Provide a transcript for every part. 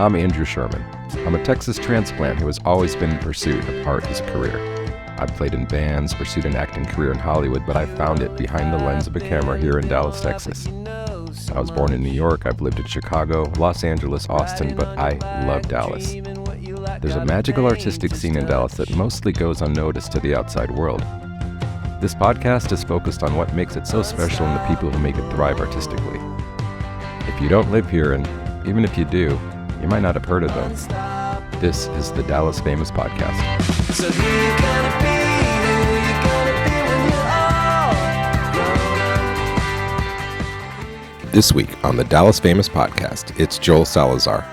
I'm Andrew Sherman. I'm a Texas transplant who has always been in pursuit of art as a career. I've played in bands, pursued an acting career in Hollywood, but I found it behind the lens of a camera here in Dallas, Texas. I was born in New York, I've lived in Chicago, Los Angeles, Austin, but I love Dallas. There's a magical artistic scene in Dallas that mostly goes unnoticed to the outside world. This podcast is focused on what makes it so special and the people who make it thrive artistically. If you don't live here, and even if you do, you might not have heard of them. This is the Dallas Famous Podcast. So who you gonna be? Who you gonna be when you're all grown? This week on the Dallas Famous Podcast, it's Joel Salazar.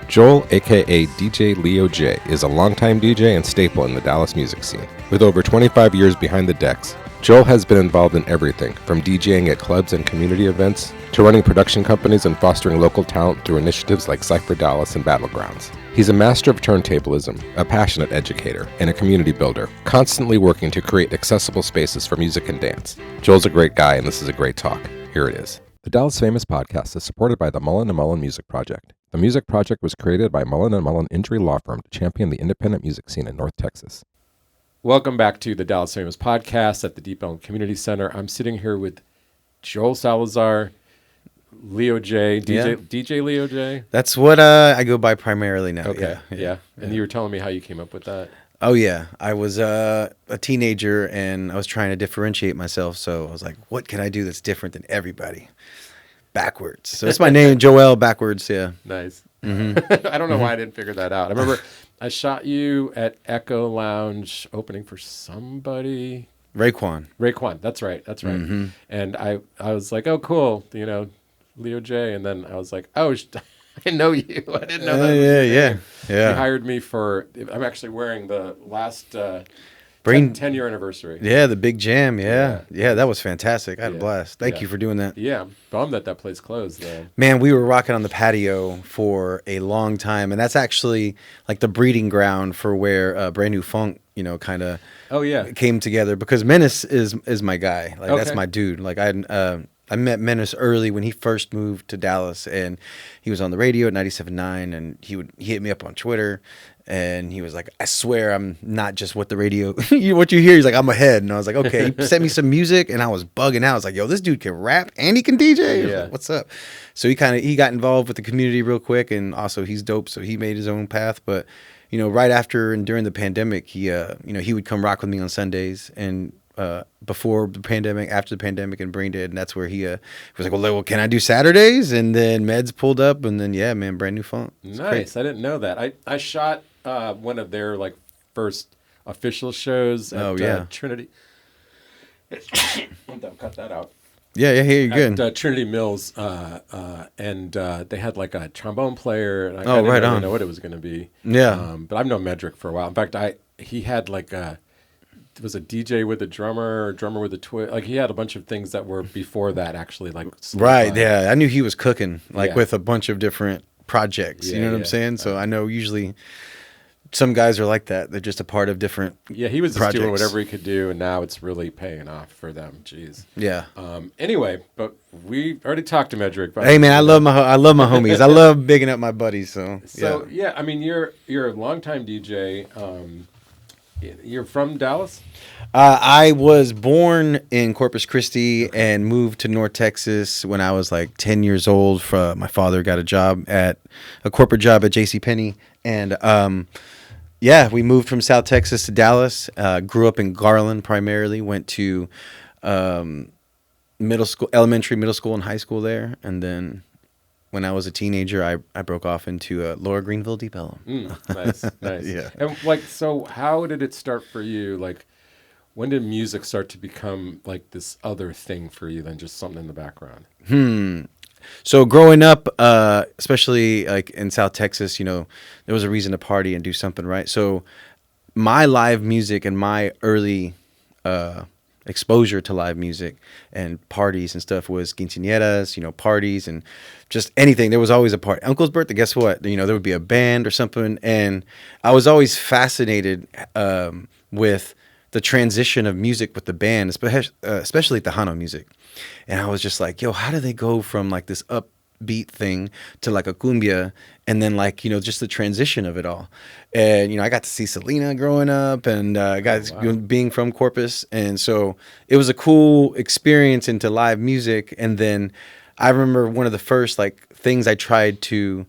Joel, aka DJ Leo J, is a longtime DJ and staple in the Dallas music scene. With over 25 years behind the decks, Joel has been involved in everything from DJing at clubs and community events to running production companies and fostering local talent through initiatives like Cipher Dallas and Battlegrounds. He's a master of turntablism, a passionate educator, and a community builder, constantly working to create accessible spaces for music and dance. Joel's a great guy, and this is a great talk. Here it is. The Dallas Famous Podcast is supported by the Mullen & Mullen Music Project. The Music Project was created by Mullen & Mullen Injury Law Firm to champion the independent music scene in North Texas. Welcome back to the Dallas Famous Podcast at the Deep Elm Community Center. I'm sitting here with Joel Salazar, Leo J, DJ Leo J. That's what I go by primarily now. Okay, yeah. And you were telling me how you came up with that. Oh, yeah. I was a teenager, and I was trying to differentiate myself, so I was like, what can I do that's different than everybody? Backwards. So that's my name, Joel, backwards, yeah. Nice. Mm-hmm. I don't know why I didn't figure that out. I remember I shot you at Echo Lounge opening for somebody. Raekwon, that's right. Mm-hmm. And I was like, oh, cool, Leo J. And then I was like, oh, I know you. I didn't know that. Yeah. You hired me I'm actually wearing the last 10-year anniversary. Yeah, the big jam. Yeah, that was fantastic. I had a blast. Thank you for doing that. Yeah, bummed that place closed, though. Man, we were rocking on the patio for a long time, and that's actually like the breeding ground for where Brand New Funk, kind of came together, because Menace is my guy. Like, that's my dude. Like, I met Menace early when he first moved to Dallas, and he was on the radio at 97.9, and he hit me up on Twitter, and he was like, I swear I'm not just what the radio, what you hear. He's like, I'm ahead. And I was like, okay. He sent me some music, and I was bugging out. I was like, yo, this dude can rap and he can DJ? Yeah. Like, what's up? So he got involved with the community real quick, and also he's dope, so he made his own path. But, right after and during the pandemic, he would come rock with me on Sundays, and before the pandemic, after the pandemic, and Brain Dead, and that's where he was like, well, can I do Saturdays? And then Meds pulled up, and then Brand New Funk. Nice. Great. I didn't know that. I shot one of their first official shows at Trinity. Cut that out. Yeah, you're good. At Trinity Mills, and they had a trombone player, and I didn't really know what it was going to be. Yeah. But I've known Medrick for a while. In fact, he had it was a DJ with a drummer with a twist. He had a bunch of things that were before that, actually. Right, yeah. I knew he was cooking, with a bunch of different projects. You know what I'm saying? So I know usually some guys are like that. They're just a part of different he was projects. Just doing whatever he could do, and now it's really paying off for them. Jeez. Yeah. Anyway, but we already talked to Medrick. Hey, man, I love my homies. I love bigging up my buddies. So yeah. I mean, you're a longtime DJ. You're from Dallas? I was born in Corpus Christi and moved to North Texas when I was 10 years old. My father got a corporate job at JCPenney. And we moved from South Texas to Dallas. Grew up in Garland primarily. Went to elementary, middle school, and high school there. And then when I was a teenager, I broke off into Lower Greenville, Deep Elm. Nice. Yeah. And so how did it start for you? When did music start to become this other thing for you than just something in the background? So growing up, especially in South Texas, there was a reason to party and do something, right? So my live music and my early exposure to live music and parties and stuff was quinceañeras, parties and just anything. There was always a party. Uncle's birthday, guess what? There would be a band or something. And I was always fascinated with the transition of music with the band, especially Tejano music. And I was just like, yo, how do they go from this beat thing to like a cumbia, and then like, you know, just the transition of it all. And, you know, I got to see Selena growing up, and being from Corpus. And so it was a cool experience into live music. And then I remember one of the first like things I tried to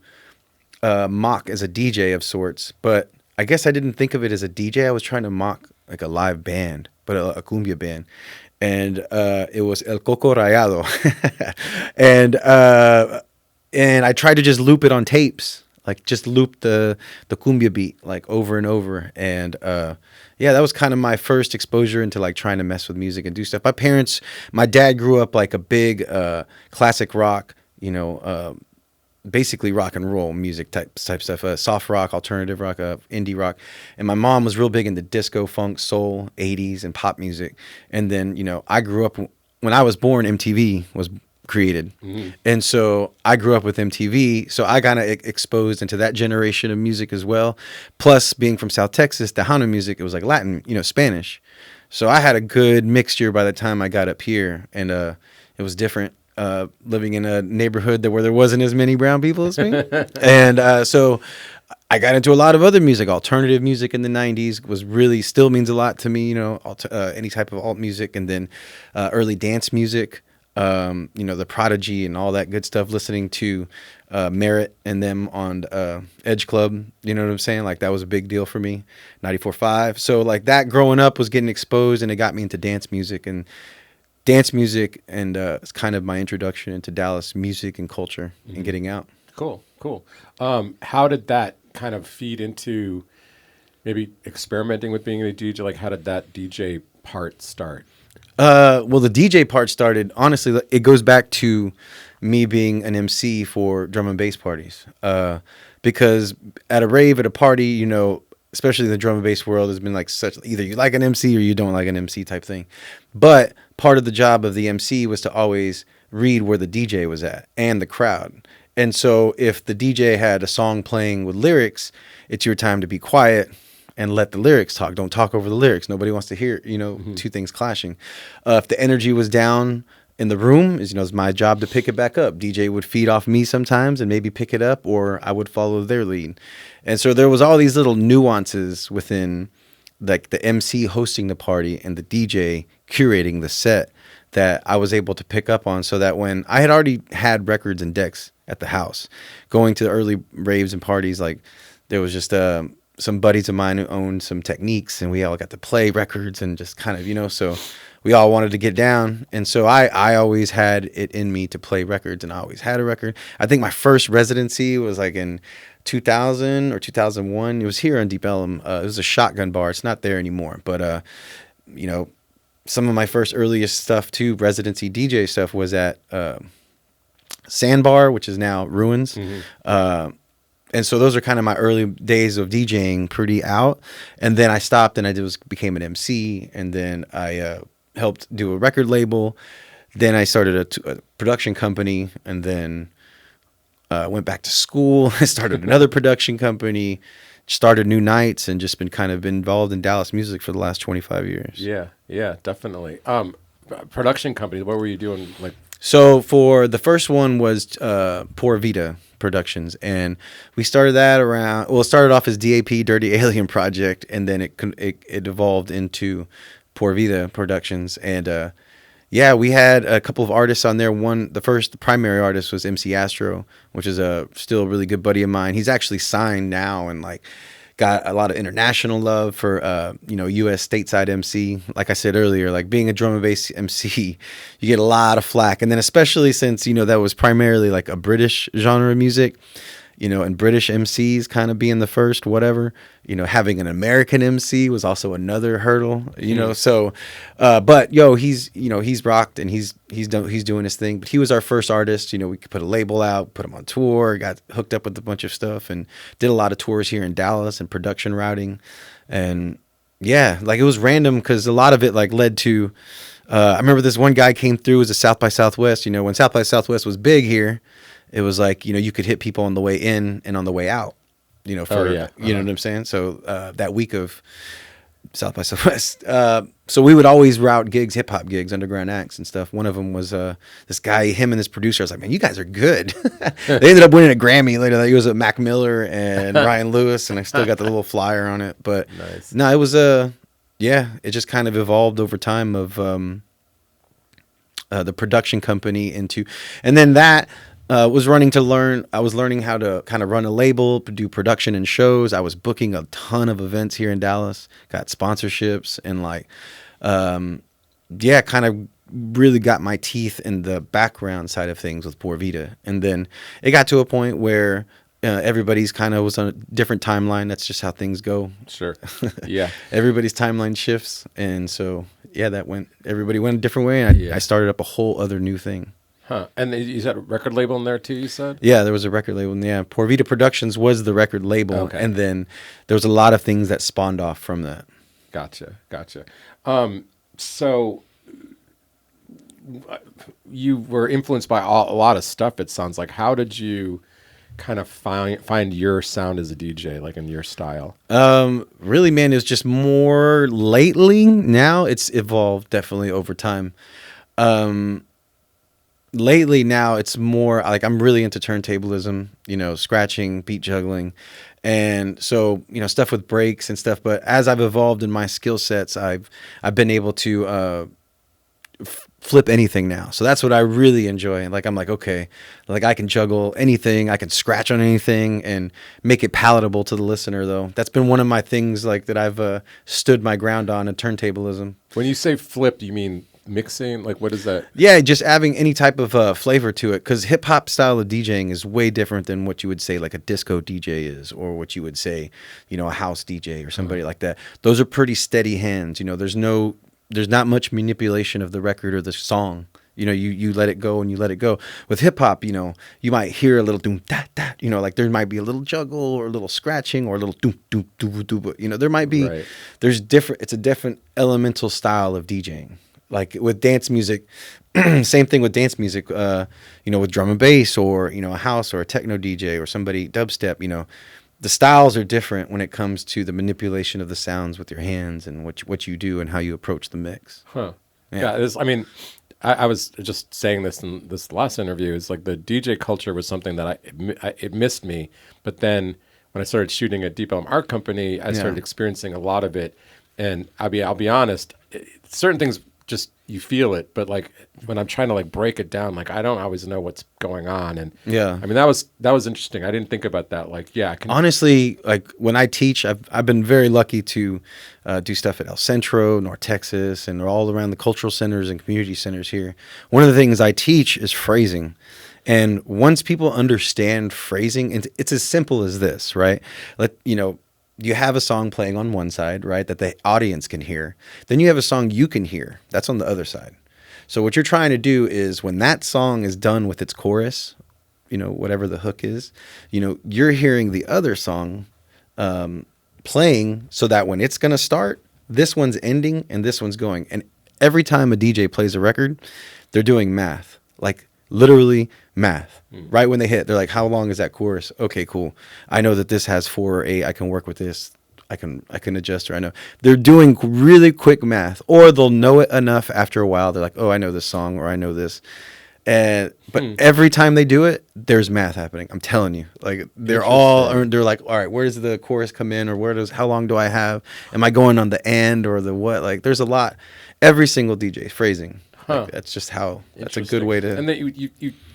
mock as a DJ of sorts, but I guess I didn't think of it as a DJ. I was trying to mock like a live band, but a cumbia band. And it was El Coco Rayado. And I tried to just loop it on tapes, like just loop the cumbia beat like over and over. And yeah, that was kind of my first exposure into like trying to mess with music and do stuff. My dad grew up like a big classic rock, you know, basically rock and roll music type stuff, soft rock, alternative rock, indie rock. And my mom was real big into disco, funk, soul, 80s, and pop music. And then, you know, I grew up, when I was born, MTV was created. Mm-hmm. And so I grew up with MTV. So I got exposed into that generation of music as well. Plus, being from South Texas, Tejano music, it was like Latin, you know, Spanish. So I had a good mixture by the time I got up here. And it was different. Living in a neighborhood where there wasn't as many brown people as me. And so I got into a lot of other music. Alternative music in the 90s was really still means a lot to me, you know, any type of alt music. And then early dance music, you know, the Prodigy and all that good stuff, listening to Merritt and them on Edge Club, you know what I'm saying? Like that was a big deal for me, 94.5. So like that growing up was getting exposed, and it got me into dance music. And it's kind of my introduction into Dallas music and culture and getting out. Cool. How did that kind of feed into maybe experimenting with being a DJ? Like, how did that DJ part start? Well, the DJ part started, honestly, it goes back to me being an MC for drum and bass parties. Because at a rave, at a party, you know, especially in the drum and bass world, has been like such, either you like an MC or you don't like an MC type thing. But part of the job of the MC was to always read where the DJ was at and the crowd. And so if the DJ had a song playing with lyrics, it's your time to be quiet and let the lyrics talk. Don't talk over the lyrics. Nobody wants to hear, you know, two things clashing. If the energy was down in the room, it's my job to pick it back up. DJ would feed off me sometimes and maybe pick it up, or I would follow their lead. And so there was all these little nuances within like the MC hosting the party and the DJ curating the set that I was able to pick up on, so that when I had already had records and decks at the house, going to the early raves and parties, like there was just some buddies of mine who owned some techniques, and we all got to play records and just kind of, you know, so we all wanted to get down. And so I always had it in me to play records, and I always had a record. I think my first residency was like in 2000 or 2001. It was here on Deep Ellum. It was a Shotgun bar. It's not there anymore. But, you know, some of my first earliest stuff too, residency DJ stuff, was at Sandbar, which is now Ruins. Mm-hmm. And so those are kind of my early days of DJing, pretty out. And then I stopped and became an MC. And then I helped do a record label. Then I started a production company, and then went back to school. I started another production company, started New Nights, and just been involved in Dallas music for the last 25 years. Yeah, definitely. Production company, what were you doing? Like, so for the first one was Por Vida Productions, and we started that it started off as DAP, Dirty Alien Project, and then it evolved into Por Vida Productions. And yeah, we had a couple of artists on there. The primary artist was MC Astro, which is still a really good buddy of mine. He's actually signed now and like got a lot of international love for U.S. stateside MC. Like I said earlier, like being a drum and bass MC, you get a lot of flack, and then especially since that was primarily like a British genre of music. And British MCs kind of being the first, whatever, having an American MC was also another hurdle, so, but he's rocked, and he's doing his thing, but he was our first artist. We could put a label out, put him on tour, got hooked up with a bunch of stuff, and did a lot of tours here in Dallas and production routing. And yeah, like it was random because a lot of it like led to, I remember this one guy came through as a South by Southwest, when South by Southwest was big here. It was like, you could hit people on the way in and on the way out, you know what I'm saying? So that week of South by Southwest. So we would always route gigs, hip hop gigs, underground acts and stuff. One of them was this guy, him and this producer. I was like, man, you guys are good. They ended up winning a Grammy later. He was at Mac Miller and Ryan Lewis, and I still got the little flyer on it. But nice. No, it was it just kind of evolved over time of the production company into, and then that. I was learning how to kind of run a label, do production and shows. I was booking a ton of events here in Dallas, got sponsorships, and kind of really got my teeth in the background side of things with Pura Vida. And then it got to a point where everybody's kind of was on a different timeline. That's just how things go. Sure. Yeah. Everybody's timeline shifts. And so, everybody went a different way. And I started up a whole other new thing. Huh. And you had a record label in there too, you said? Yeah, there was a record label. Yeah, Pura Vida Productions was the record label. Okay. And then there was a lot of things that spawned off from that. Gotcha. So you were influenced by a lot of stuff, it sounds like. How did you kind of find your sound as a DJ, like in your style? Really, man, it was just more lately. Now it's evolved definitely over time. Lately now it's more like I'm really into turntablism, scratching, beat juggling, and so stuff with breaks and stuff. But as I've evolved in my skill sets, I've been able to flip anything now. So that's what I really enjoy. Like I'm like, okay, like I can juggle anything, I can scratch on anything, and make it palatable to the listener. Though that's been one of my things like that I've stood my ground on in turntablism. When you say flip, you mean mixing? Like what is that? Yeah, just adding any type of flavor to it, because hip hop style of DJing is way different than what you would say like a disco DJ is, or what you would say a house DJ or somebody like that. Those are pretty steady hands. There's not much manipulation of the record or the song. You let it go and you let it go. With hip hop, you might hear a little doom da da. Like there might be a little juggle or a little scratching or a little doom doom doom doom. There might be there's different. It's a different elemental style of DJing. Like with dance music, same thing with dance music, with drum and bass or, a house or a techno DJ or somebody dubstep, the styles are different when it comes to the manipulation of the sounds with your hands and what you do and how you approach the mix. Huh. Yeah. I was just saying this in this last interview, is like the DJ culture was something that it missed me. But then when I started shooting at Deep Elm Art Company, I started experiencing a lot of it. And I'll be honest, certain things, just you feel it, but like when I'm trying to like break it down, like I don't always know what's going on. And that was interesting. I didn't think about that. Like, honestly, like when I teach, I've been very lucky to do stuff at El Centro, North Texas, and all around the cultural centers and community centers here. One of the things I teach is phrasing. And once people understand phrasing, it's as simple as this, right? You have a song playing on one side, right, that the audience can hear. Then you have a song you can hear. That's on the other side. So what you're trying to do is when that song is done with its chorus, whatever the hook is, you're hearing the other song playing so that when it's going to start, this one's ending and this one's going. And every time a DJ plays a record, they're doing math, like literally math. Right when they hit, they're like, how long is that chorus? Okay, cool. I know that this has 4 or 8. I can work with this. I can adjust, or I know. They're doing really quick math, or they'll know it enough after a while. They're like, oh, I know this song, or I know this. But every time they do it, there's math happening. I'm telling you, like they're like, all right, where does the chorus come in, or how long do I have? Am I going on the and or the what? Like there's a lot. Every single DJ phrasing. Huh. Like, that's just how. That's a good way to. And then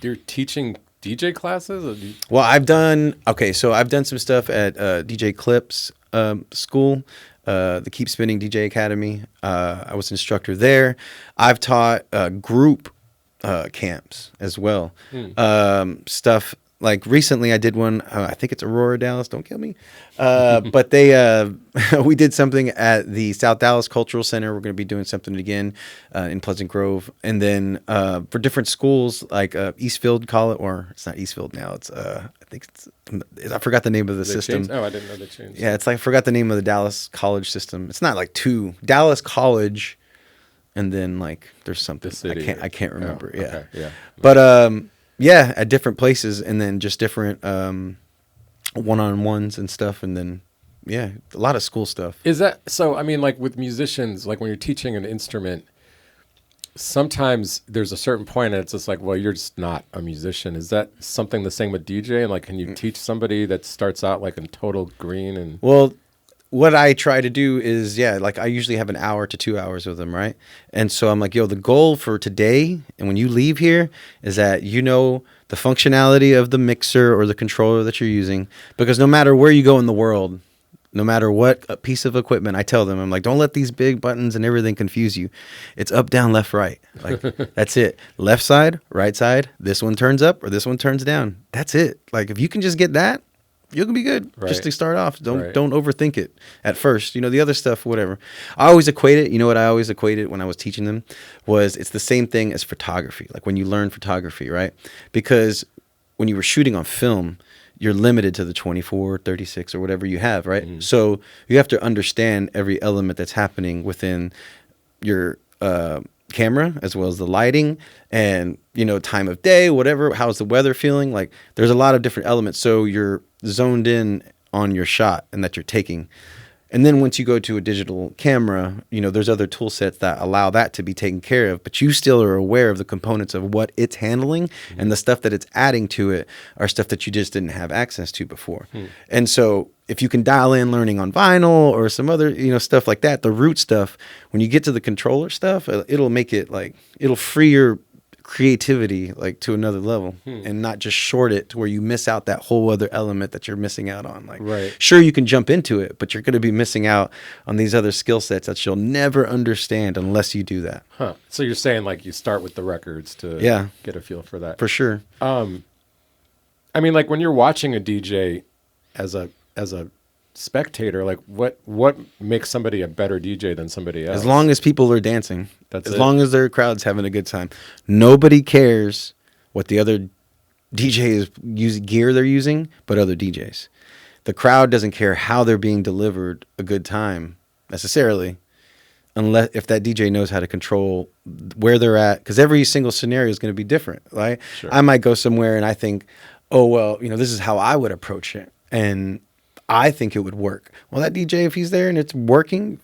you're teaching DJ classes? Well, I've done some stuff at DJ Clips school, the Keep Spinning DJ Academy. I was an instructor there. I've taught group camps as well. Stuff like recently I did one. I think it's Aurora, Dallas. Don't kill me. But we did something at the South Dallas Cultural Center. We're going to be doing something again in Pleasant Grove, and then for different schools like Eastfield College, or it's not Eastfield now. It's I forgot the name of the system. Changed? Oh, I didn't know they changed. Yeah, it's like I forgot the name of the Dallas College system. It's not like Dallas College, and then like there's something I can't remember. Oh, okay. Yeah, but yeah, at different places, and then just different one-on-ones and stuff, and then yeah, a lot of school stuff. Is that so? I mean, like with musicians, like when you're teaching an instrument, sometimes there's a certain point and it's just like, well, you're just not a musician. Is that something the same with DJ? Like, can you teach somebody that starts out like in total green and? Well, what I try to do is, like I usually have an hour to 2 hours with them, right? And so I'm like, yo, the goal for today and when you leave here is that you know the functionality of the mixer or the controller that you're using, because no matter where you go in the world, no matter what piece of equipment, I tell them, I'm like, don't let these big buttons and everything confuse you. It's up, down, left, right. Like, that's it. Left side, right side, this one turns up or this one turns down. That's it. Like, if you can just get that, you can be good. Right. Just to start off. Don't overthink it at first. You know, the other stuff, whatever. I always equate it. You know what I always equated when I was teaching them was it's the same thing as photography. Like when you learn photography, right? Because when you were shooting on film, you're limited to the 24, 36 or whatever you have, right? Mm-hmm. So you have to understand every element that's happening within your camera as well as the lighting and, you know, time of day, whatever, how's the weather feeling? Like there's a lot of different elements. So you're zoned in on your shot and that you're taking. And then once you go to a digital camera, you know, there's other tool sets that allow that to be taken care of, but you still are aware of the components of what it's handling, and the stuff that it's adding to it are stuff that you just didn't have access to before. And so if you can dial in learning on vinyl or some other, you know, stuff like that, the root stuff, when you get to the controller stuff, it'll make it like, it'll free your creativity like to another level and not just short it to where you miss out that whole other element that you're missing out on. Like, sure, you can jump into it, but you're going to be missing out on these other skill sets that you'll never understand unless you do that. So you're saying like you start with the records to get a feel for that. For sure. I mean, like when you're watching a DJ as a spectator, like what makes somebody a better DJ than somebody else? As long as people are dancing. As long as their crowd's having a good time. Nobody cares what the other DJ is gear they're using, but other DJs. The crowd doesn't care how they're being delivered a good time necessarily, unless if that DJ knows how to control where they're at, because every single scenario is going to be different, right? Sure. I might go somewhere and I think, oh, well, you know, this is how I would approach it. And I think it would work. Well, that DJ, if he's there and it's working,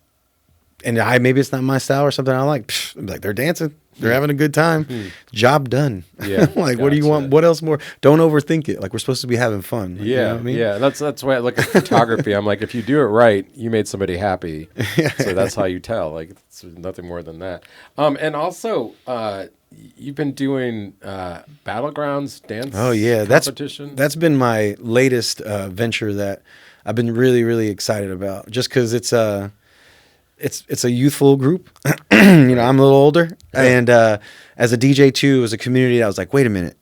and maybe it's not my style or something I like, I'm like, they're dancing, they're having a good time, job done. Yeah, like, what do you want? What else more? Don't overthink it. Like, we're supposed to be having fun. Like, you know what I mean? Yeah. That's why I look at photography. I'm like, if you do it right, you made somebody happy. So that's how you tell. Like, it's nothing more than that. And also, you've been doing Battlegrounds dance. Oh yeah, competition. That's been my latest venture that I've been really, really excited about. Just because it's a youthful group. You know, I'm a little older, and as a DJ too, as a community, I was like, wait a minute,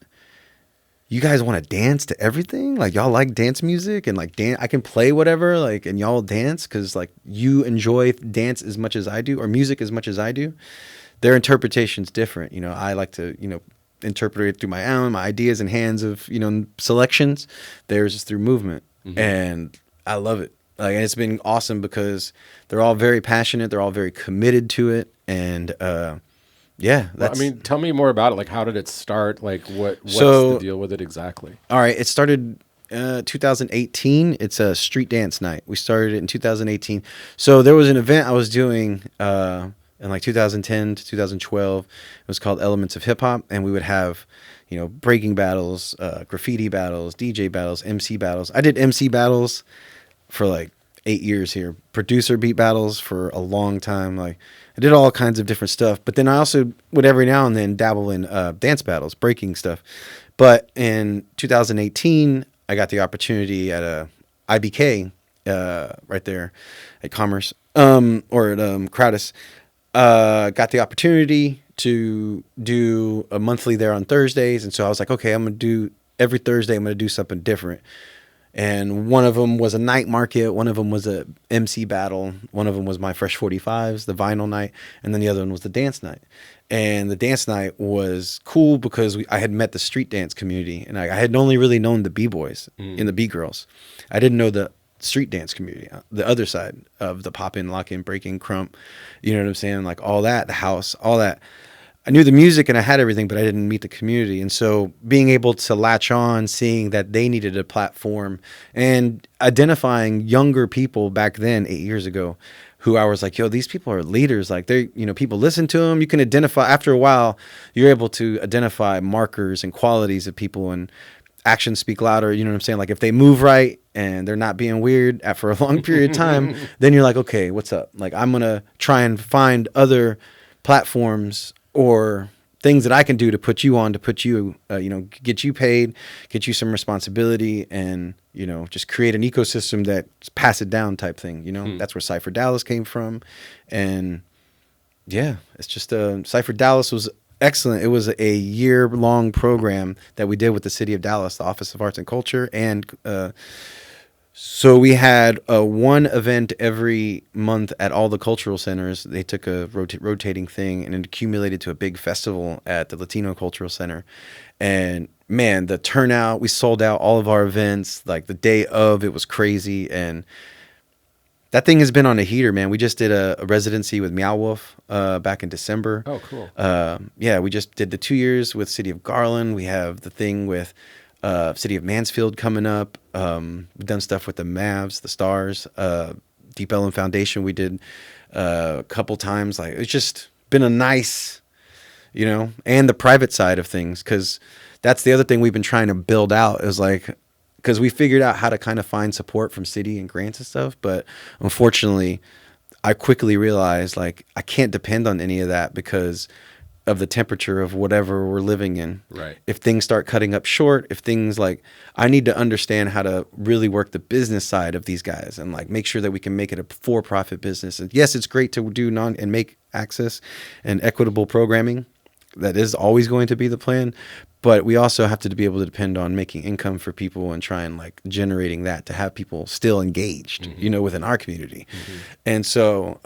you guys want to dance to everything? Like, y'all like dance music and like dance. I can play whatever, like, and y'all dance because like you enjoy dance as much as I do, or music as much as I do. Their interpretation's different. You know, I like to, you know, interpret it through my own, my ideas and hands of, you know, selections. Theirs is through movement. And I love it. Like, and it's been awesome because they're all very passionate. They're all very committed to it. And, yeah. Well, I mean, tell me more about it. Like, how did it start? Like, what's the deal with it exactly? All right. It started 2018. It's a street dance night. We started it in 2018. So there was an event I was doing in like 2010 to 2012. It was called Elements of Hip Hop, and we would have, you know, breaking battles, graffiti battles, DJ battles, MC battles. I did MC battles for like 8 years here, producer beat battles for a long time. Like, I did all kinds of different stuff, but then I also would every now and then dabble in dance battles, breaking stuff. But in 2018, I got the opportunity at a IBK right there at Commerce or at Crowdis. Got the opportunity to do a monthly there on Thursdays. And so I was like, okay, every Thursday, I'm going to do something different. And one of them was a night market. One of them was a MC battle. One of them was my Fresh 45s, the vinyl night. And then the other one was the dance night. And the dance night was cool because I had met the street dance community. And I had only really known the B-boys and the B-girls. I didn't know the street dance community, the other side of the pop-in, lock-in, break-in, crump. You know what I'm saying? Like all that, the house, all that. I knew the music and I had everything, but I didn't meet the community. And so being able to latch on, seeing that they needed a platform, and identifying younger people back then, 8 years ago, who I was like, yo, these people are leaders. Like they, people listen to them. You can identify, after a while, you're able to identify markers and qualities of people, and actions speak louder. You know what I'm saying? Like if they move right and they're not being weird for a long period of time, then you're like, okay, what's up? Like I'm going to try and find other platforms or things that I can do to put you on, to put you, get you paid, get you some responsibility, and, just create an ecosystem that pass it down type thing. That's where Cipher Dallas came from. And yeah, it's just, Cipher Dallas was excellent. It was a year-long program that we did with the city of Dallas, the Office of Arts and Culture. And, so we had one event every month at all the cultural centers. They took a rotating thing, and it accumulated to a big festival at the Latino Cultural Center. And man, the turnout, we sold out all of our events. Like the day of, it was crazy. And that thing has been on a heater, man. We just did a residency with Meow Wolf back in December. Oh, cool. Yeah, we just did the 2 years with City of Garland. We have the thing with City of Mansfield coming up. We've done stuff with the Mavs, the Stars, Deep Ellum Foundation. We did a couple times. Like it's just been a nice, and the private side of things, because that's the other thing we've been trying to build out is like, because we figured out how to kind of find support from city and grants and stuff, but unfortunately, I quickly realized like I can't depend on any of that because of the temperature of whatever we're living in. Right. If things start cutting up short, if things like, I need to understand how to really work the business side of these guys and like make sure that we can make it a for-profit business. And yes, it's great to do and make access and equitable programming. That is always going to be the plan, but we also have to be able to depend on making income for people and try and like generating that to have people still engaged, within our community. And so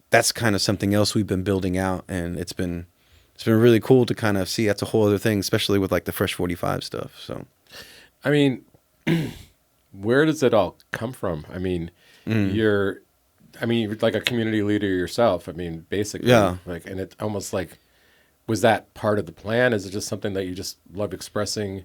that's kind of something else we've been building out, and it's been really cool to kind of see. That's a whole other thing, especially with like the Fresh 45 stuff. So, I mean, where does it all come from? I mean, you're like a community leader yourself. I mean, basically, yeah. Like, and it's almost like, was that part of the plan? Is it just something that you just love expressing?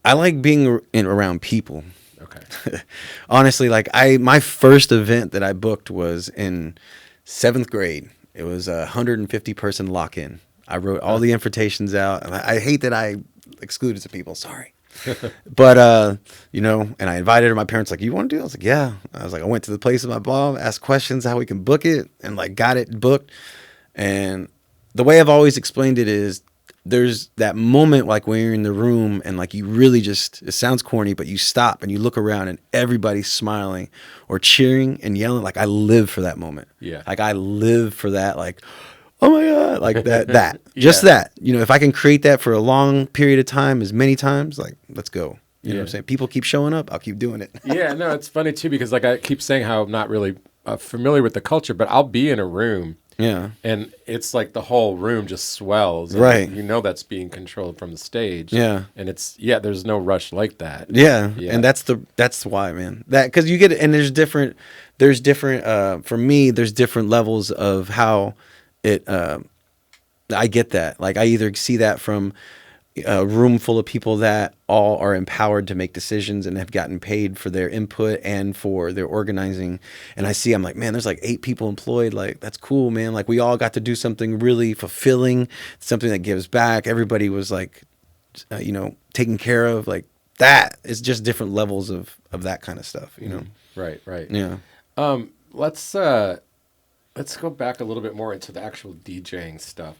I like being around people. Okay. Honestly, like my first event that I booked was in 7th grade. It was a 150 person lock-in. I wrote all the invitations out, and I hate that I excluded some people. Sorry. But, and I invited her. My parents like, you want to do it? I was like, yeah. I was like, I went to the place with my mom, asked questions how we can book it, and like got it booked. And the way I've always explained it is there's that moment like when you're in the room and like you really just, it sounds corny, but you stop and you look around and everybody's smiling or cheering and yelling. Like I live for that moment. Yeah. Like I live for that. Like, oh my God, like that, just that, if I can create that for a long period of time, as many times, like, let's go. You know what I'm saying? People keep showing up. I'll keep doing it. Yeah, no, it's funny too, because like I keep saying how I'm not really familiar with the culture, but I'll be in a room. Yeah. And it's like the whole room just swells. Right. That's being controlled from the stage. Yeah. And there's no rush like that. Yeah. And that's why, man. That, cause you get it. And there's different, for me, there's different levels of how it, I get that. Like I either see that from a room full of people that all are empowered to make decisions and have gotten paid for their input and for their organizing. And I'm like, man, there's like 8 people employed. Like, that's cool, man. Like we all got to do something really fulfilling, something that gives back. Everybody was like, taken care of. Like that is just different levels of that kind of stuff, Right. Yeah. Let's go back a little bit more into the actual DJing stuff.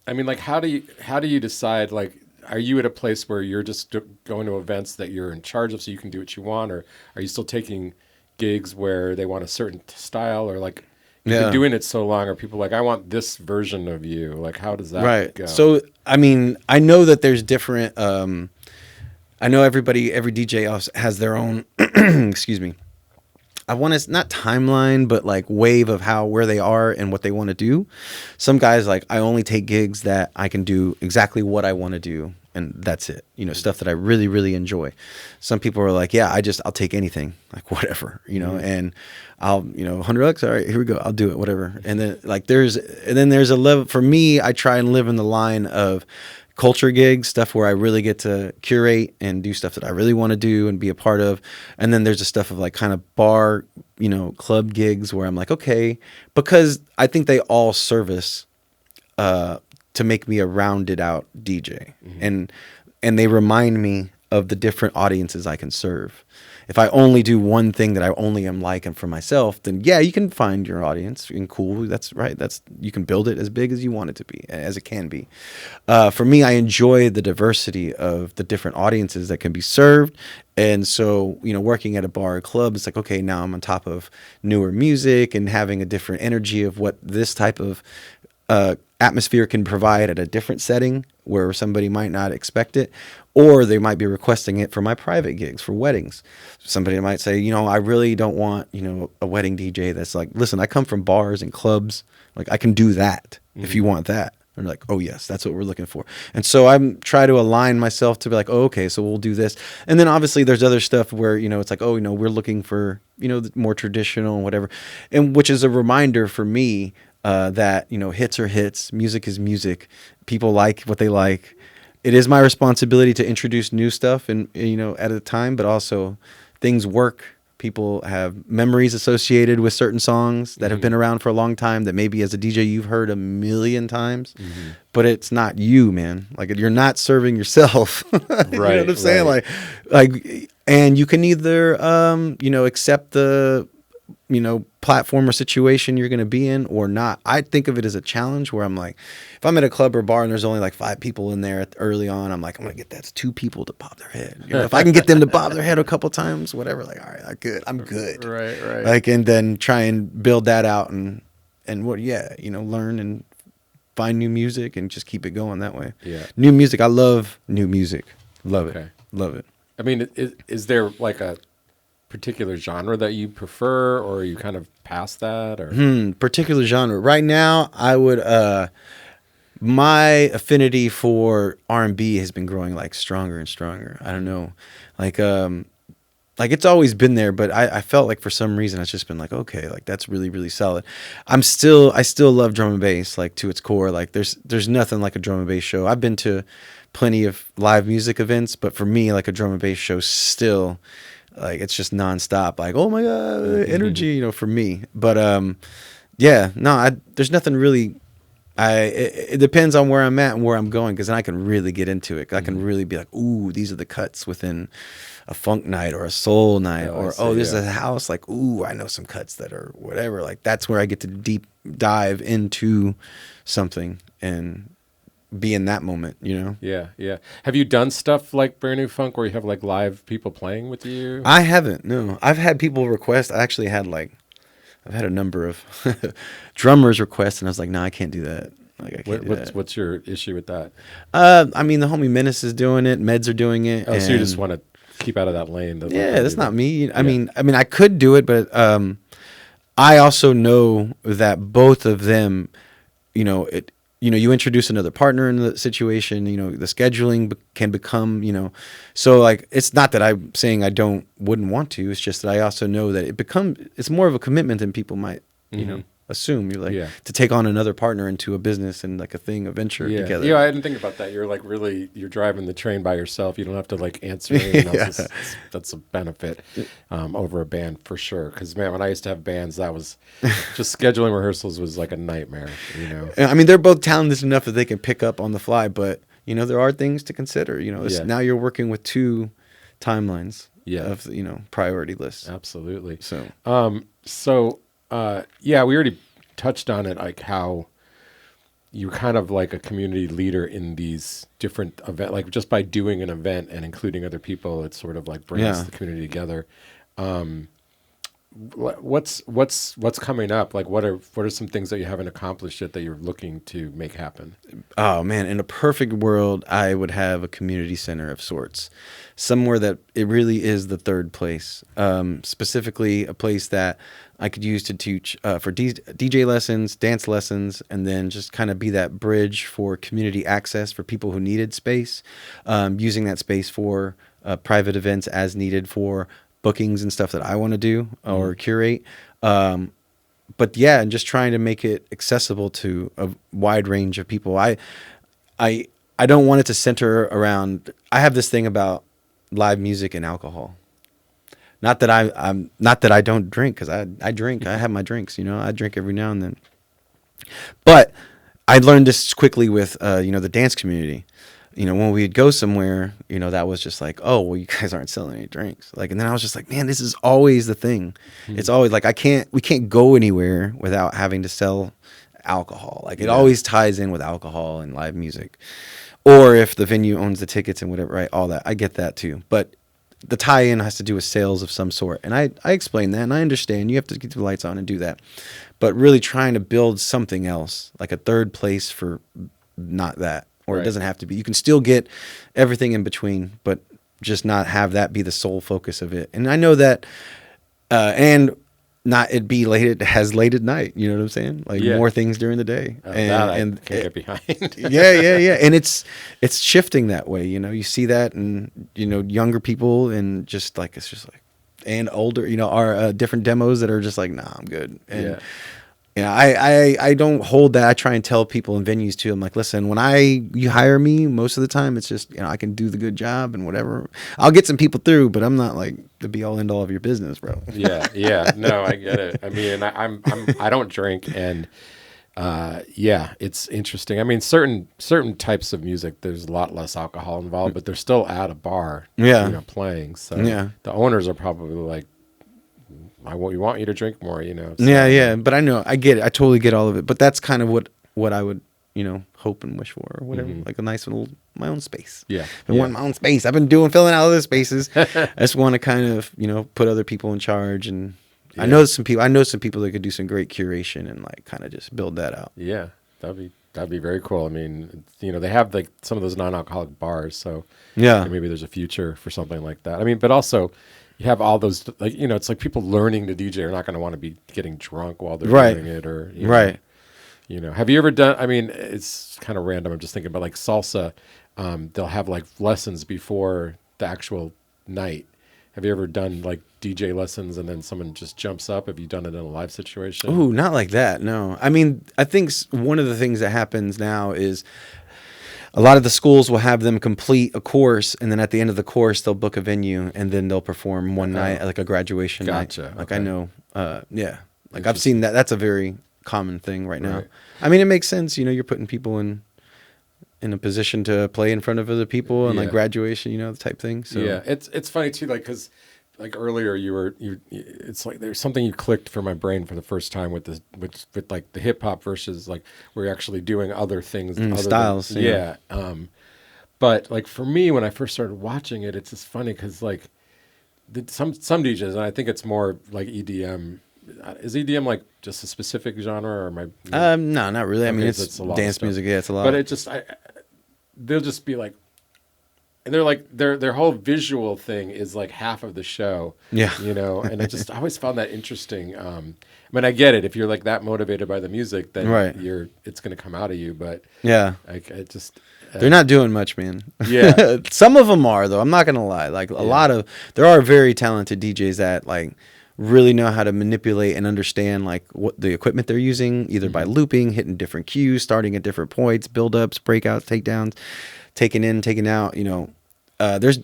I mean, like, how do you decide, like, are you at a place where you're just going to events that you're in charge of so you can do what you want, or are you still taking gigs where they want a certain style, or like you've been doing it so long, or people like, I want this version of you? Like, how does that go? So, I mean, I know that there's different, I know every DJ has their own, excuse me, I want to, not timeline, but like wave of where they are and what they want to do. Some guys like, I only take gigs that I can do exactly what I want to do. and that's it. Stuff that I really, really enjoy. Some people are like, yeah, I'll take anything, like whatever, and I'll, $100. All right, here we go. I'll do it, whatever. And then there's a level for me. I try and live in the line of culture gigs, stuff where I really get to curate and do stuff that I really want to do and be a part of. And then there's the stuff of like kind of bar, club gigs where I'm like, okay, because I think they all service, to make me a rounded out DJ. And they remind me of the different audiences I can serve. If I only do one thing that I only am like and for myself, then yeah, you can find your audience and cool. That's right. You can build it as big as you want it to be, as it can be. For me, I enjoy the diversity of the different audiences that can be served. And so, working at a bar or club, it's like, okay, now I'm on top of newer music and having a different energy of what this type of atmosphere can provide at a different setting where somebody might not expect it, or they might be requesting it for my private gigs, for weddings. Somebody might say, I really don't want, a wedding DJ that's like, listen, I come from bars and clubs. Like, I can do that if you want that. And like, oh yes, that's what we're looking for. And so I'm trying to align myself to be like, oh, okay, so we'll do this. And then obviously there's other stuff where, it's like, oh, we're looking for, the more traditional and whatever. And which is a reminder for me, that, hits are hits, music is music. People like what they like. It is my responsibility to introduce new stuff and, at a time, but also things work. People have memories associated with certain songs that have been around for a long time that maybe as a DJ you've heard a million times, but it's not you, man. Like, you're not serving yourself. You know what I'm saying? Like, and you can either, accept the, platform or situation you're going to be in or not. I think of it as a challenge where I'm like, if I'm at a club or bar and there's only like 5 people in there early on, I'm like, I'm going to get that 2 people to pop their head. If I can get them to bob their head a couple times, whatever, like, all right, I'm good. Right. Like, and then try and build that out and learn and find new music and just keep it going that way. Yeah. New music. I love new music. Love it. Love it. I mean, is there like a particular genre that you prefer, or are you kind of past that, or particular genre right now? I would my affinity for R&B has been growing like stronger and stronger. I don't know, like it's always been there, but I felt like for some reason it's just been like, okay, like that's really, really solid. I still love drum and bass, like to its core. Like there's nothing like a drum and bass show. I've been to plenty of live music events, but for me, like a drum and bass show still, like, it's just nonstop. Like, oh my God, energy, for me. But there's nothing really. It depends on where I'm at and where I'm going, because then I can really get into it. I can really be like, ooh, these are the cuts within a funk night or a soul night, this is a house. Like, ooh, I know some cuts that are whatever. Like, that's where I get to deep dive into something and be in that moment, Yeah. Have you done stuff like Brand New Funk where you have like live people playing with you? I haven't. No, I've had people request. I actually had I've had a number of drummers request, and I was like, no, I can't do that. Like, I can't do that. What's your issue with that? I mean, the homie Menace is doing it. Meds are doing it. Oh, so you just want to keep out of that lane? That's not me. I mean, I could do it, but I also know that both of them, you introduce another partner in the situation, the scheduling can become, so like, it's not that I'm saying I wouldn't want to, it's just that I also know that it's more of a commitment than people might, assume. You're like, to take on another partner into a business and like a thing, a venture together. Yeah, I didn't think about that. You're like, really, you're driving the train by yourself. You don't have to like answer anything else. That's a benefit over a band for sure. Because man, when I used to have bands, that was just scheduling rehearsals was like a nightmare. I mean, they're both talented enough that they can pick up on the fly, but there are things to consider. Now you're working with 2 timelines of priority lists. Absolutely. So. We already touched on it, like how you're kind of like a community leader in these different events, like just by doing an event and including other people, it sort of like brings the community together. what's coming up? Like, what are some things that you haven't accomplished yet that you're looking to make happen? Oh man, in a perfect world, I would have a community center of sorts, somewhere that it really is the third place. Specifically, a place that I could use to teach for DJ lessons, dance lessons, and then just kind of be that bridge for community access for people who needed space, using that space for private events as needed for bookings and stuff that I want to do or curate. But yeah, and just trying to make it accessible to a wide range of people. I don't want it to center around. I have this thing about live music and alcohol. Not that I'm not that I don't drink, because I drink. I have my drinks. I drink every now and then. But I learned this quickly with the dance community. When we'd go somewhere, that was just like, oh, well, you guys aren't selling any drinks. And then I was just like, man, this is always the thing. Mm-hmm. It's always like, we can't go anywhere without having to sell alcohol. It always ties in with alcohol and live music. Or if the venue owns the tickets and whatever, right? All that. I get that too. But the tie-in has to do with sales of some sort. And I explain that, and I understand you have to keep the lights on and do that. But really trying to build something else, like a third place for not that. Or It doesn't have to be. You can still get everything in between, but just not have that be the sole focus of it. And I know that, and not it be late at night. You know what I'm saying? More things during the day. That I can get behind. yeah. And it's shifting that way. You see that, and younger people, and just it's just and older. Are different demos that are just like, nah, I'm good. And I don't hold that. I try and tell people in venues too. I'm like, listen, when you hire me, most of the time it's just, I can do the good job and whatever. I'll get some people through, but I'm not like the be all end all of your business, bro. Yeah. No, I get it. I mean, I don't drink, and it's interesting. I mean, certain types of music, there's a lot less alcohol involved, but they're still at a bar, playing. So the owners are probably like, we want you to drink more, So, yeah. But I get it. I totally get all of it. But that's kind of what I would, hope and wish for, or whatever. Mm-hmm. Like a nice little my own space. Yeah. I want my own space. I've been filling out other spaces. I just want to kind of, put other people in charge. And I know some people that could do some great curation and kind of just build that out. Yeah, that'd be very cool. I mean, they have some of those non-alcoholic bars, so maybe there's a future for something like that. I mean, but also, you have all those, it's like people learning to DJ are not going to want to be getting drunk while they're doing it, or right. Have you ever done? I mean, it's kind of random. I'm just thinking about salsa. They'll have lessons before the actual night. Have you ever done DJ lessons and then someone just jumps up? Have you done it in a live situation? Ooh, not like that. No. I mean, I think one of the things that happens now is a lot of the schools will have them complete a course, and then at the end of the course, they'll book a venue, and then they'll perform one night, like a graduation night. Okay. I know, I've seen that. That's a very common thing right now. I mean, it makes sense. You're putting people in a position to play in front of other people, and graduation, the type thing. So yeah, it's funny too, because earlier it's there's something you clicked for my brain for the first time with the hip hop versus we're actually doing other things, other styles. But for me, when I first started watching it, it's just funny because some DJs, and I think it's more EDM. Is EDM just a specific genre, or am I? No, not really. I mean, it's dance music. Yeah, it's a lot. But it just they'll just be and they're their whole visual thing is half of the show. Yeah. And I always found that interesting. I mean, I get it. If you're that motivated by the music, then it's going to come out of you. But they're not doing much, man. Yeah. Some of them are, though. I'm not going to lie. There are very talented DJs that really know how to manipulate and understand what the equipment they're using, either by looping, hitting different cues, starting at different points, build-ups, breakouts, takedowns, taking in, taking out. There's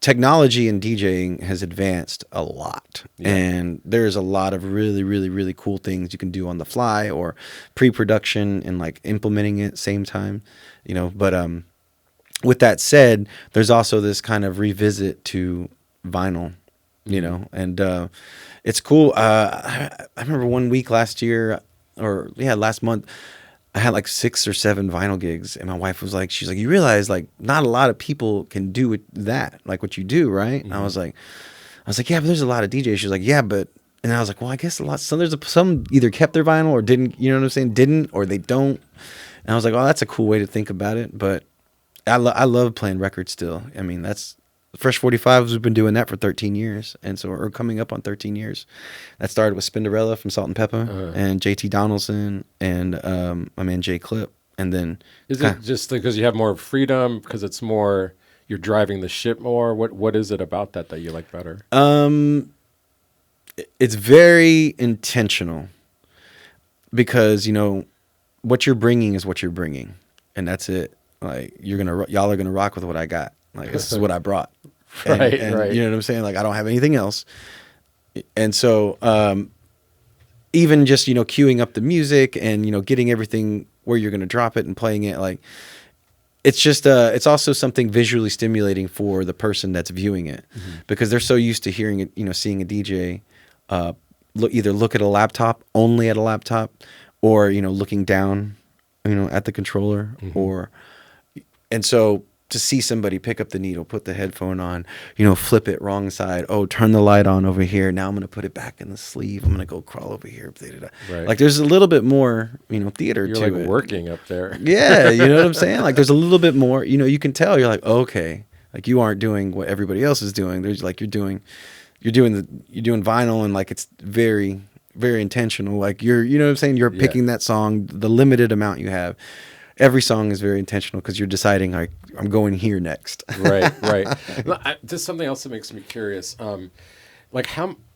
technology in DJing has advanced a lot, and there's a lot of really, really, really cool things you can do on the fly or pre-production and implementing it same time, But with that said, there's also this kind of revisit to vinyl, and it's cool. I remember one week last year, last month, I had 6 or 7 vinyl gigs, and my wife was she's like, you realize not a lot of people can do that, what you do, right? Mm-hmm. And I was like, yeah, but there's a lot of DJs. She's like, yeah, but And I was like, well, I guess some either kept their vinyl or didn't, you know what I'm saying? Didn't, or they don't. And I was like, oh, that's a cool way to think about it. But I love playing records still. I mean, that's Fresh 45s. We've been doing that for 13 years. And so we're coming up on 13 years. That started with Spinderella from Salt and Pepper and JT Donaldson and my man Jay Clip. And then is it just because you have more freedom, because it's more, you're driving the ship more? What is it about that you like better? It's very intentional because, you know, what you're bringing is what you're bringing, and that's it. Like, y'all are gonna rock with what I got. Like, this is what I brought. Right. You know what I'm saying? Like, I don't have anything else. And so, even just, you know, queuing up the music and, you know, getting everything where you're gonna drop it and playing it, like, it's just it's also something visually stimulating for the person that's viewing it, because they're so used to hearing it, you know, seeing a DJ either look at a laptop, only at a laptop, or, you know, looking down, you know, at the controller, and so to see somebody pick up the needle, put the headphone on, you know, flip it wrong side, oh, turn the light on over here, now I'm going to put it back in the sleeve, I'm going to go crawl over here. Right. Like, there's a little bit more, you know, theater to it. You're like working up there. Yeah, you know what I'm saying? Like, there's a little bit more, you know, you can tell, you're like, okay, like, you aren't doing what everybody else is doing. There's like, you're doing vinyl, and like, it's very, very intentional. Like, you know what I'm saying? You're picking that song, the limited amount you have. Every song is very intentional because you're deciding, like, I'm going here next. Right. Just something else that makes me curious. Like,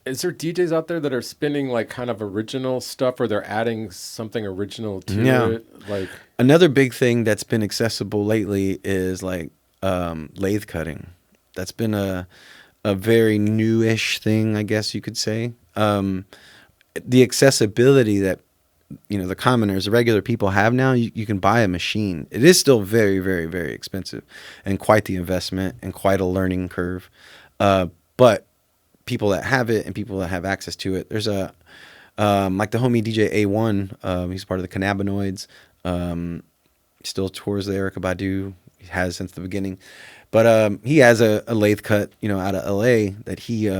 is there DJs out there that are spinning like kind of original stuff, or they're adding something original to it? Like, another big thing that's been accessible lately is like lathe cutting. That's been a very newish thing, I guess you could say. The accessibility that, you know, the commoners, the regular people have now, you can buy a machine. It is still very, very, very expensive and quite the investment and quite a learning curve. But people that have it and people that have access to it, there's like the homie DJ A1, he's part of the Cannabinoids, still tours the Erykah Badu, he has since the beginning. But he has a lathe cut, you know, out of LA that he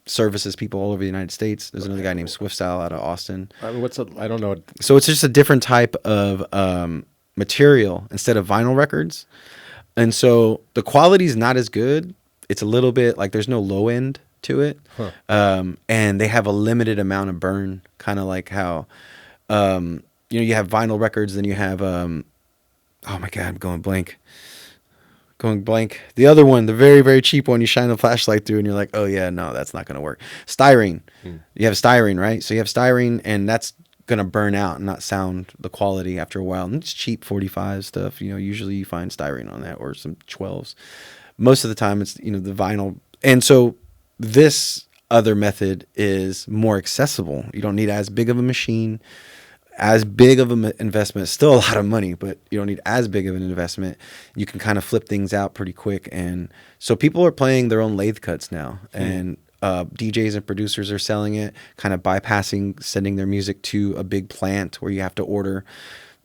services people all over the United States. There's another guy named Swift Style out of Austin. I don't know. So it's just a different type of material instead of vinyl records. And so the quality is not as good. It's a little bit like there's no low end to it. And they have a limited amount of burn, kind of like how, you know, you have vinyl records, then you have, oh my God, I'm going blank. The other one, the very, very cheap one, you shine the flashlight through and you're like, oh yeah, no, that's not going to work. Styrene. You have styrene, right? So you have styrene, and that's going to burn out and not sound the quality after a while. And it's cheap 45 stuff. You know, usually you find styrene on that, or some 12s. Most of the time it's, you know, the vinyl. And so this other method is more accessible. You don't need as big of a machine, as big of an investment. Still a lot of money, but you don't need as big of an investment. You can kind of flip things out pretty quick. And so people are playing their own lathe cuts now, and DJs and producers are selling it, kind of bypassing sending their music to a big plant where you have to order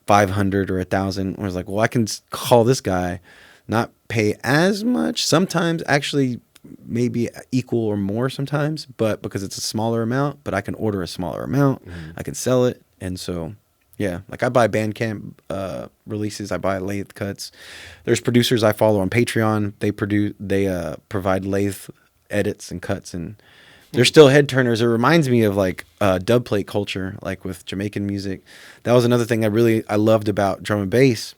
500 or 1,000. Where it's like, well, I can call this guy, not pay as much, sometimes actually maybe equal or more sometimes, but because it's a smaller amount, but I can order a smaller amount, I can sell it. And so, yeah, like I buy Bandcamp releases, I buy lathe cuts. There's producers I follow on Patreon. They provide lathe edits and cuts, and they're still head turners. It reminds me of like dub plate culture, like with Jamaican music. That was another thing I loved about drum and bass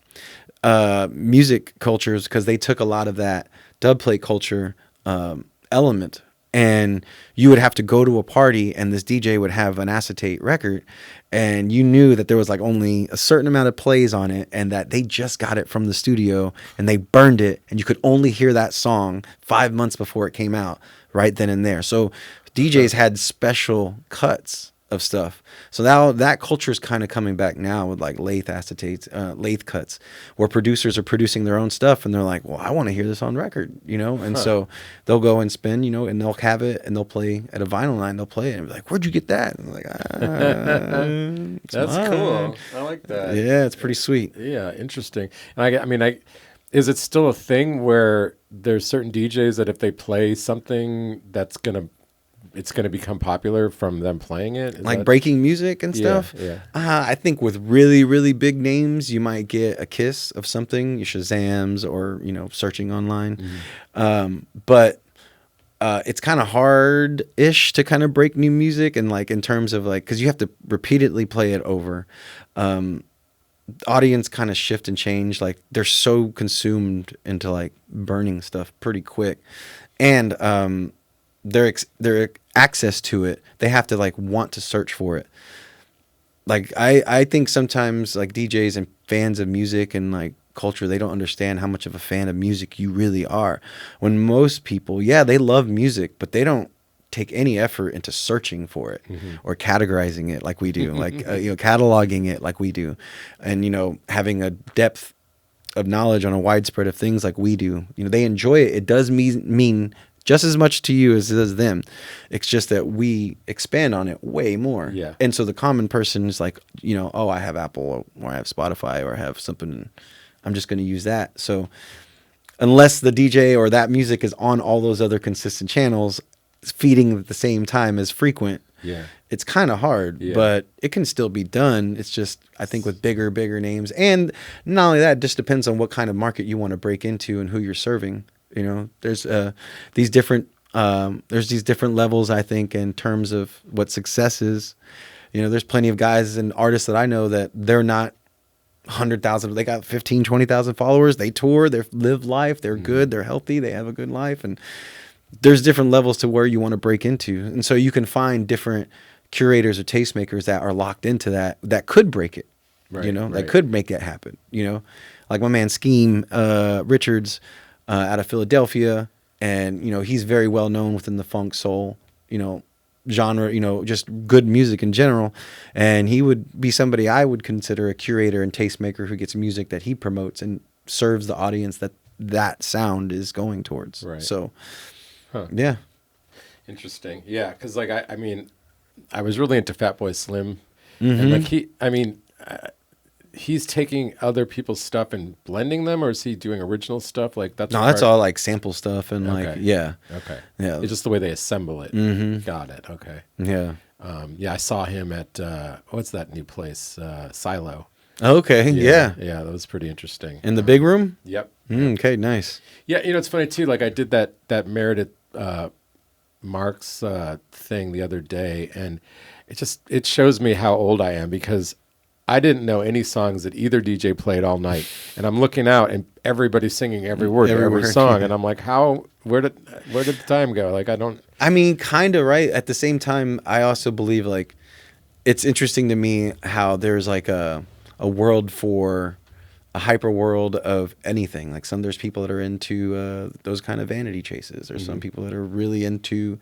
music cultures, because they took a lot of that dub plate culture element. And you would have to go to a party, and this DJ would have an acetate record, and you knew that there was like only a certain amount of plays on it, and that they just got it from the studio and they burned it, and you could only hear that song 5 months before it came out, right then and there. So DJs had special cuts of stuff. So now that culture is kind of coming back now with like lathe acetates, lathe cuts, where producers are producing their own stuff, and they're like, well, I want to hear this on record, you know? And so they'll go and spin, you know, and they'll have it, and they'll play at a vinyl line, they'll play it and be like, where'd you get that? And I'm like, that's mine. Cool. I like that. Yeah, it's pretty sweet. Yeah, interesting. And I mean, is it still a thing where there's certain DJs that if they play something that's going to it's going to become popular from them playing it? Breaking music and stuff? Yeah. I think with really, really big names, you might get a kiss of something, your Shazams or, searching online. But it's kind of hard-ish to kind of break new music and in terms of because you have to repeatedly play it over. Audience kind of shift and change. They're so consumed into burning stuff pretty quick. And their access to it, they have to want to search for it. I think sometimes DJs and fans of music and culture, they don't understand how much of a fan of music you really are. When most people, they love music, but they don't take any effort into searching for it or categorizing it like we do, cataloging it like we do, and having a depth of knowledge on a widespread of things like we do. They enjoy it. It does mean just as much to you as it does them. It's just that we expand on it way more. Yeah. And so the common person is oh, I have Apple or I have Spotify or I have something, I'm just going to use that. So unless the DJ or that music is on all those other consistent channels, feeding at the same time as frequent, it's kind of hard, but it can still be done. It's just, I think with bigger names, and not only that, it just depends on what kind of market you want to break into and who you're serving. There's these different levels, I think, in terms of what success is. There's plenty of guys and artists that I know that they're not 100,000, they got 15, 20,000 followers. They tour, they live life, they're good, they're healthy, they have a good life, and there's different levels to where you want to break into. And so you can find different curators or tastemakers that are locked into that could break it, that could make it happen, like my man Scheme Richards out of Philadelphia. And, he's very well known within the funk soul, genre, just good music in general. And he would be somebody I would consider a curator and tastemaker who gets music that he promotes and serves the audience that sound is going towards. Right. So, huh. Yeah. Interesting. Yeah. Cause I mean, I was really into Fatboy Slim and he's taking other people's stuff and blending them, or is he doing original stuff? That's all sample stuff and Okay. Yeah. It's just the way they assemble it. Got it. Okay. Yeah. I saw him at, what's that new place? Silo. Okay. Yeah. Yeah. That was pretty interesting. In the big room? Yep. Okay. Nice. Yeah. It's funny too. I did that Meredith, Marks, thing the other day, and it shows me how old I am, because I didn't know any songs that either DJ played all night, and I'm looking out and everybody's singing every word to every song, and I'm like, where did the time go? I mean, kind of right. At the same time, I also believe it's interesting to me how there's a world for a hyper world of anything. There's people that are into those kind of vanity chases. There's some people that are really into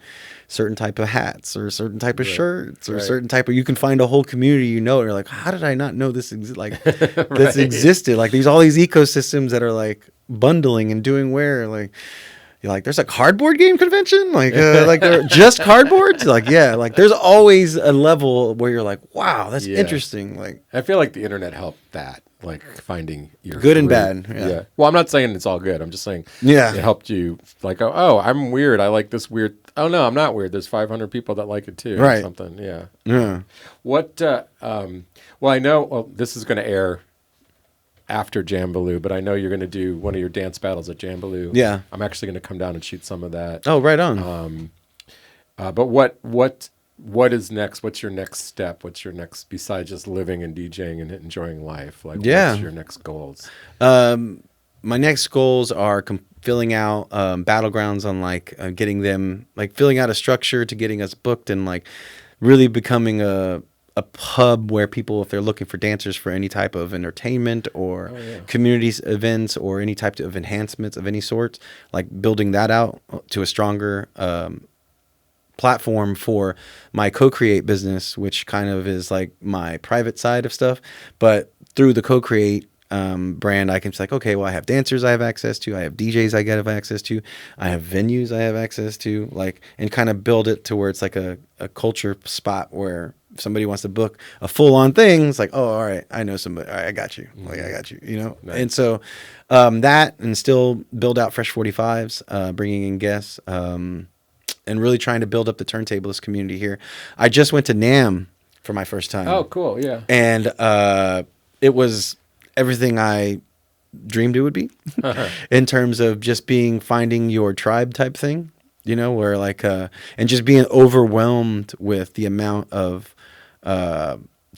certain type of hats or certain type of shirts or certain type of. You can find a whole community, and you're like, how did I not know this this existed? There's all these ecosystems that are bundling and doing where you're like, there's a cardboard game convention, just cardboards. There's always a level where you're like, wow, that's interesting. I feel like the internet helped that. Finding your good and bad. Yeah. Well, I'm not saying it's all good. I'm just saying it helped you oh, I'm weird. I like this weird. Oh no, I'm not weird. There's 500 people that like it too. Right. Or something. Yeah. Yeah. What, well, I know, this is going to air after Jambaloo, but I know you're going to do one of your dance battles at Jambaloo. Yeah. I'm actually going to come down and shoot some of that. Oh, right on. But what is next? What's your next step? What's your next, besides just living and DJing and enjoying life? What's your next goals? My next goals are filling out battlegrounds on getting them, filling out a structure to getting us booked and really becoming a hub where people, if they're looking for dancers for any type of entertainment or community events or any type of enhancements of any sort, building that out to a stronger platform for my co-create business, which kind of is my private side of stuff. But through the co-create brand, I can say okay, well, I have dancers I have access to, I have DJs I have access to, I have venues I have access to, and kind of build it to where it's a culture spot where if somebody wants to book a full-on thing, it's oh, all right, I know somebody, all right, I got you, I got you, Nice. And so that, and still build out Fresh 45s, bringing in guests, and really trying to build up the turntablist community here. I just went to NAMM for my first time. Oh, cool. Yeah. And it was everything I dreamed it would be in terms of just finding your tribe type thing, where like, and just being overwhelmed with the amount of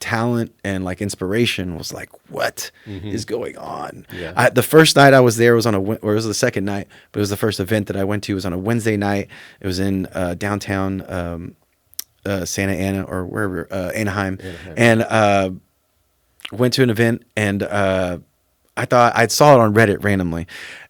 talent and like inspiration. Was like, what is going on? Yeah. The first night I was there was or it was the second night, but it was the first event that I went to. It was on a Wednesday night. It was in downtown Santa Ana or wherever, Anaheim. And went to an event, and I thought I saw it on Reddit randomly,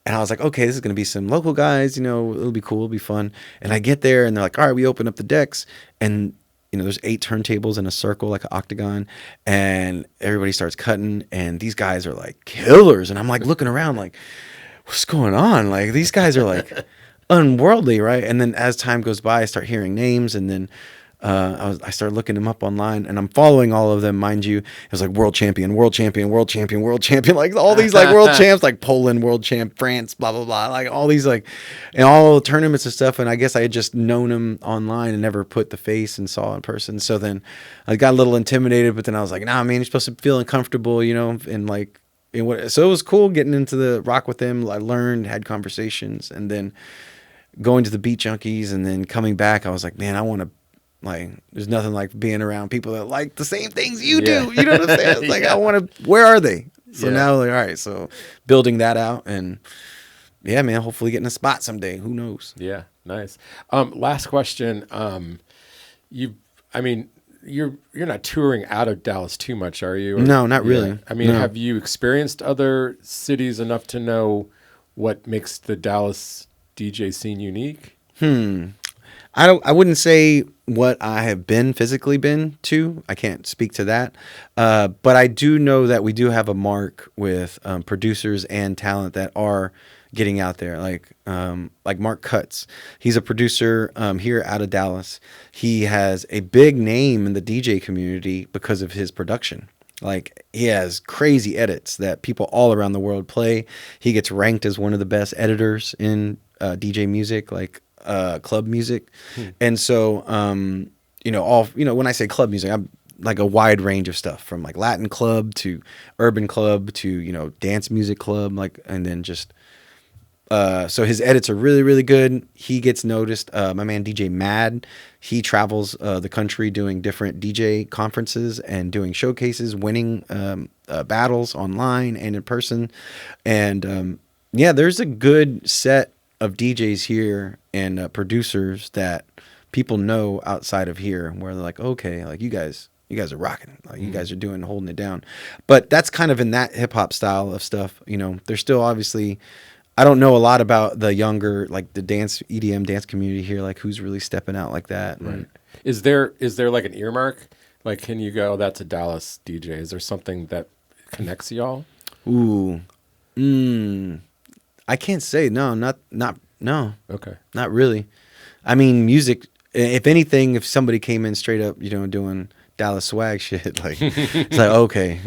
and I was like, okay, this is going to be some local guys, it'll be cool, it'll be fun. And I get there, and they're like, all right, we open up the decks, and there's 8 turntables in a circle, like an octagon, and everybody starts cutting, and these guys are like killers, and I'm like looking around like, what's going on? Like, these guys are like unworldly, right? And then as time goes by, I start hearing names, and then I started looking them up online, and I'm following all of them, mind you. It was like world champion, world champion, world champion, world champion, like all these like world champs, like Poland world champ, France, blah blah blah, like all these like, and all tournaments and stuff. And I guess I had just known them online and never put the face and saw in person. So then I got a little intimidated, but then I was like, nah, man, you're supposed to feel uncomfortable, and like, so it was cool getting into the rock with them. I learned, had conversations, and then going to the Beat Junkies, and then coming back, I was like, man, I want to. Like, there's nothing like being around people that like the same things you do. You know what I'm saying? It's like, I want to, where are they? So now, like, all right, so building that out, and yeah, man, hopefully getting a spot someday. Who knows? Yeah, nice. Last question. You're not touring out of Dallas too much, are you? No, not really. I mean, no. Have you experienced other cities enough to know what makes the Dallas DJ scene unique? I wouldn't say what I have physically been to. I can't speak to that. But I do know that we do have a mark with producers and talent that are getting out there. Like Mark Cutts. He's a producer here out of Dallas. He has a big name in the DJ community because of his production. Like, he has crazy edits that people all around the world play. He gets ranked as one of the best editors in DJ music, like club music. And so when I say club music, I'm like a wide range of stuff, from like Latin club to urban club to dance music club, like, and then just so his edits are really, really good. He gets noticed. My man DJ Mad, he travels the country doing different DJ conferences and doing showcases, winning battles online and in person. And there's a good set of DJs here and producers that people know outside of here, where they're like, okay, like you guys are rocking, like you guys are holding it down. But that's kind of in that hip hop style of stuff. There's still obviously, I don't know a lot about the younger, like the EDM dance community here, like who's really stepping out like that. Right. Is there like an earmark? Like, can you go, that's a Dallas DJ? Is there something that connects y'all? Ooh. I can't say. No. Okay. Not really. I mean, music, if anything, if somebody came in straight up, doing Dallas swag shit, like, it's like, okay,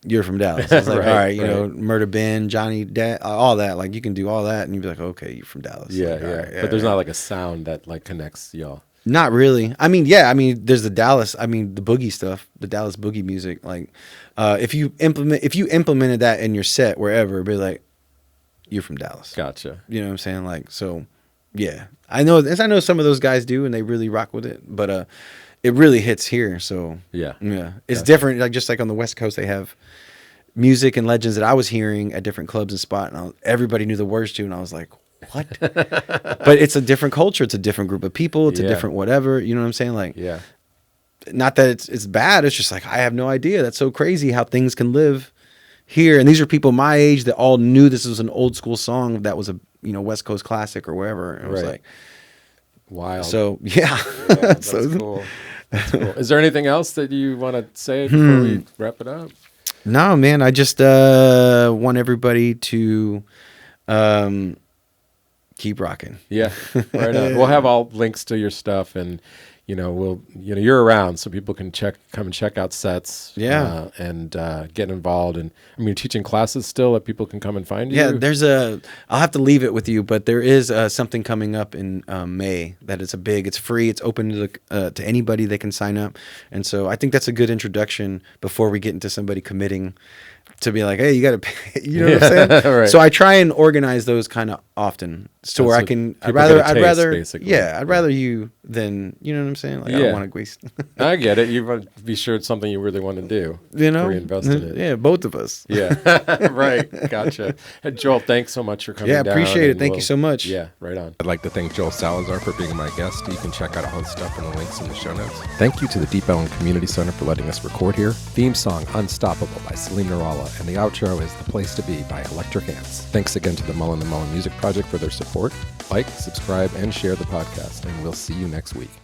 you're from Dallas. It's like, Right, all right, right. Murder Ben, Johnny, all that. Like, you can do all that, and you'd be like, okay, you're from Dallas. Yeah, like, yeah. right, But there's not like a sound that like connects y'all. Not really. I mean, there's the Dallas, the boogie stuff, the Dallas boogie music. Like, if you implemented that in your set wherever, it'd be like, you're from Dallas. Gotcha. You know what I'm saying? Like, so yeah, I know some of those guys do, and they really rock with it, but it really hits here. So yeah, it's different. Like, just like on the West Coast, they have music and legends that I was hearing at different clubs and spot, and everybody knew the words to, and I was like, what? But it's a different culture. It's a different group of people. It's a different whatever. You know what I'm saying? Like, yeah. Not that it's bad. It's just like, I have no idea. That's so crazy how things can live here. And these are people my age that all knew this was an old school song that was a West Coast classic or wherever. And it was like wild. So yeah, that's cool. That's cool. Is there anything else that you want to say before we wrap it up? No, man. I just want everybody to keep rocking. Yeah, right on. We'll have all links to your stuff, and you're around, so people can come and check out sets. Yeah. And get involved. And I mean, teaching classes still that people can come and find you. Yeah, I'll have to leave it with you, but there is something coming up in May that is it's free, it's open to anybody. They can sign up, and so I think that's a good introduction before we get into somebody committing to be like, hey, you got to pay. You know what I'm saying? Right. So I try and organize those kind of often, so where I can. I'd rather basically. Yeah, I'd rather you than, you know what I'm saying. Like, I don't want to waste. I get it. You want to be sure it's something you really want to do. Before you invest in it. Yeah, both of us. Yeah, right. Gotcha. Hey, Joel, thanks so much for coming. Yeah, appreciate it. Thank you so much. Yeah, right on. I'd like to thank Joel Salazar for being my guest. You can check out all his stuff in the links in the show notes. Thank you to the Deep Ellum Community Center for letting us record here. Theme song Unstoppable by Salim Nirala, and the outro is The Place to Be by Electric Ants. Thanks again to the Mullen Music Project for their support. Like, subscribe, and share the podcast, and we'll see you next week.